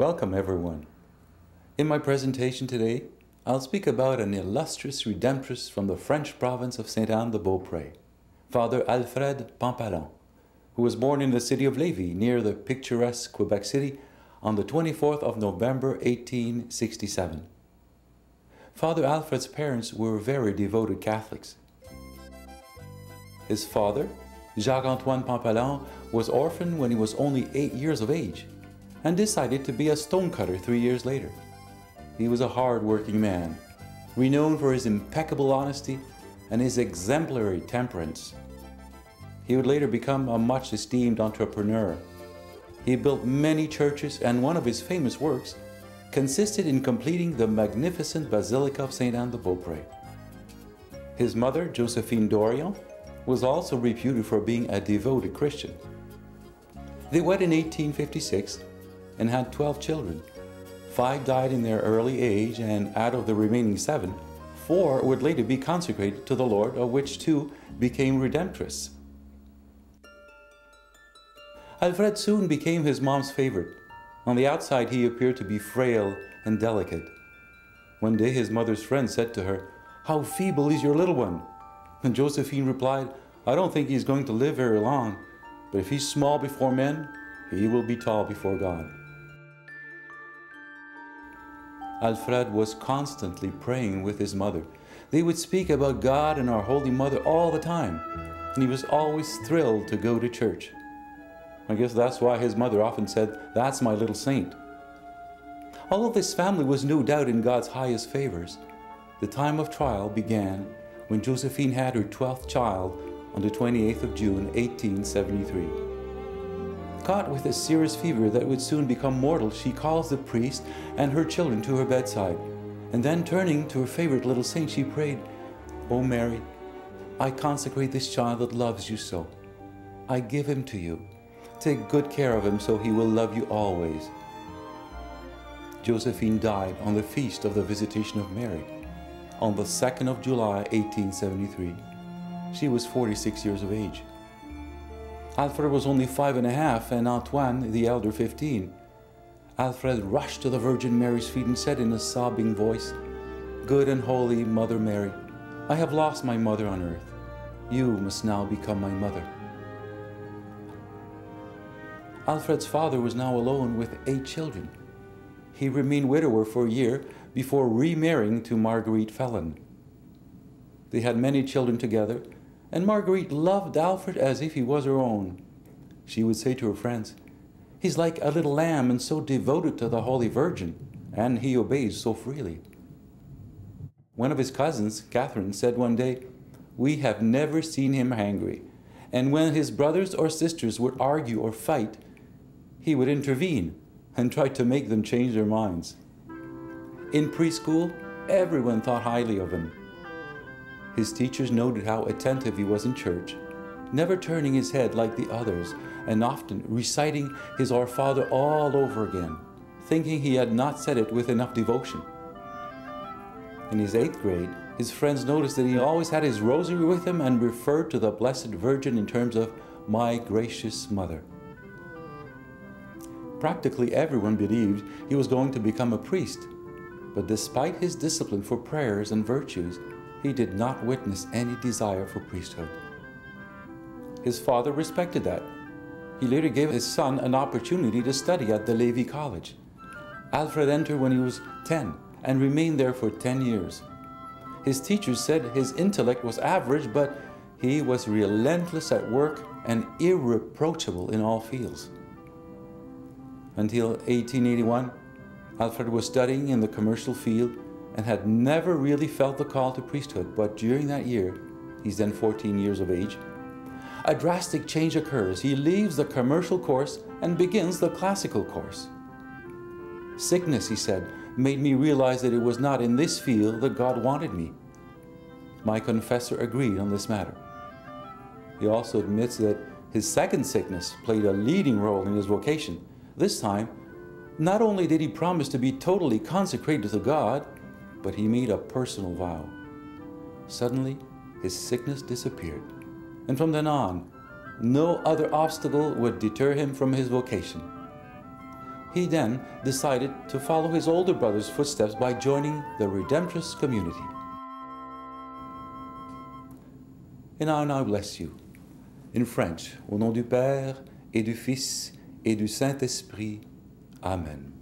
Welcome everyone. In my presentation today, I'll speak about an illustrious Redemptorist from the French province of Sainte-Anne-de-Beaupré, Father Alfred Pampalon, who was born in the city of Lévis near the picturesque Quebec City on the 24th of November 1867. Father Alfred's parents were very devoted Catholics. His father, Jacques-Antoine Pampalon, was orphaned when he was only 8 years of age and decided to be a stonecutter 3 years later. He was a hard-working man, renowned for his impeccable honesty and his exemplary temperance. He would later become a much esteemed entrepreneur. He built many churches, and one of his famous works consisted in completing the magnificent Basilica of Sainte-Anne-de-Beaupré. His mother, Josephine Dorion, was also reputed for being a devoted Christian. They wed in 1856 and had 12 children. 5 died in their early age, and out of the remaining 7, 4 would later be consecrated to the Lord, of which 2 became Redemptorists. Alfred soon became his mom's favorite. On the outside, he appeared to be frail and delicate. One day, his mother's friend said to her, "How feeble is your little one?" And Josephine replied, "I don't think he's going to live very long, but if he's small before men, he will be tall before God." Alfred was constantly praying with his mother. They would speak about God and our Holy Mother all the time, and he was always thrilled to go to church. I guess that's why his mother often said, "That's my little saint." Although this family was no doubt in God's highest favors, the time of trial began when Josephine had her 12th child on the 28th of June, 1873. Caught with a serious fever that would soon become mortal, she calls the priest and her children to her bedside, and then turning to her favorite little saint, she prayed, "O Mary, I consecrate this child that loves you so. I give him to you. Take good care of him so he will love you always." Josephine died on the feast of the Visitation of Mary, on the 2nd of July, 1873. She was 46 years of age. Alfred was only 5½ and Antoine, the elder, 15. Alfred rushed to the Virgin Mary's feet and said in a sobbing voice, "Good and holy Mother Mary, I have lost my mother on earth. You must now become my mother." Alfred's father was now alone with 8 children. He remained widower for a year before remarrying to Marguerite Felon. They had many children together, and Marguerite loved Alfred as if he was her own. She would say to her friends, "He's like a little lamb and so devoted to the Holy Virgin, and he obeys so freely." One of his cousins, Catherine, said one day, "We have never seen him angry, and when his brothers or sisters would argue or fight, he would intervene and try to make them change their minds." In preschool, everyone thought highly of him. His teachers noted how attentive he was in church, never turning his head like the others, and often reciting his Our Father all over again, thinking he had not said it with enough devotion. In his 8th grade, his friends noticed that he always had his rosary with him and referred to the Blessed Virgin in terms of "My gracious Mother." Practically everyone believed he was going to become a priest, but despite his discipline for prayers and virtues, he did not witness any desire for priesthood. His father respected that. He later gave his son an opportunity to study at the Lévis College. Alfred entered when he was 10 and remained there for 10 years. His teachers said his intellect was average, but he was relentless at work and irreproachable in all fields. Until 1881, Alfred was studying in the commercial field and had never really felt the call to priesthood, but during that year, he's then 14 years of age, a drastic change occurs. He leaves the commercial course and begins the classical course. "Sickness," he said, "made me realize that it was not in this field that God wanted me." My confessor agreed on this matter. He also admits that his second sickness played a leading role in his vocation. This time, not only did he promise to be totally consecrated to God, but he made a personal vow. Suddenly, his sickness disappeared, and from then on, no other obstacle would deter him from his vocation. He then decided to follow his older brother's footsteps by joining the Redemptorist community. And I now bless you. In French, au nom du Père et du Fils et du Saint-Esprit. Amen.